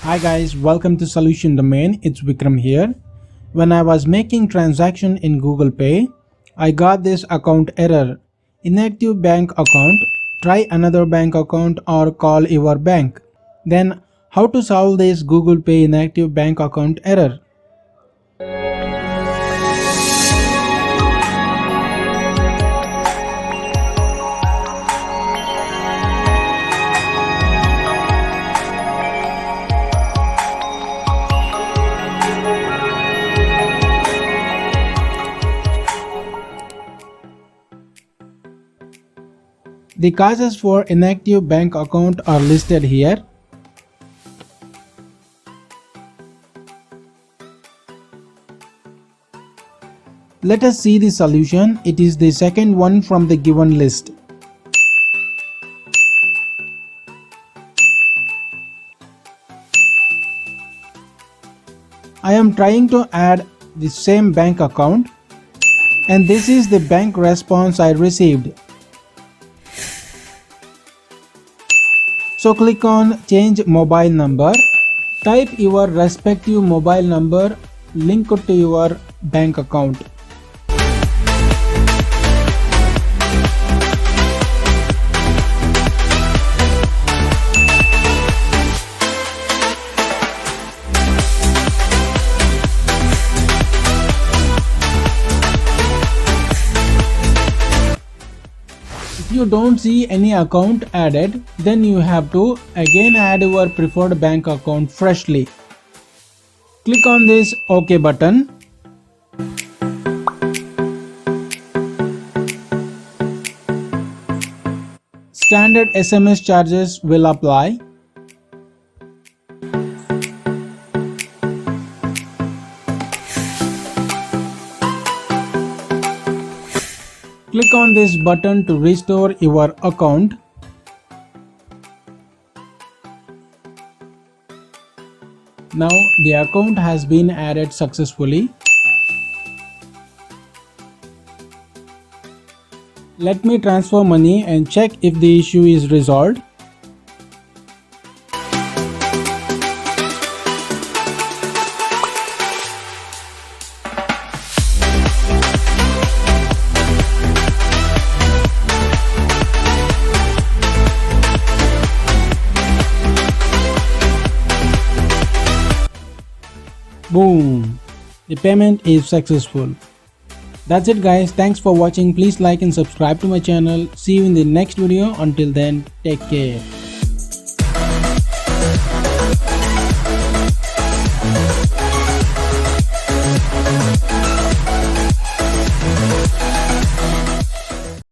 Hi guys, welcome to Solution Domain. It's Vikram here. When I was making transaction in Google Pay, I got this account error. Inactive bank account. Try another bank account or call your bank. Then how to solve this Google Pay inactive bank account error? The causes for inactive bank account are listed here. Let us see the solution. It is the second one from the given list. I am trying to add the same bank account, and this is the bank response I received. So click on change mobile number, type your respective mobile number linked to your bank account. If you don't see any account added, then you have to again add your preferred bank account freshly. Click on this OK button. Standard SMS charges will apply. Click on this button to restore your account. Now the account has been added successfully. Let me transfer money and check if the issue is resolved. Boom! The payment is successful. That's it guys. Thanks for watching. Please like and subscribe to my channel. See you in the next video. Until then, take care.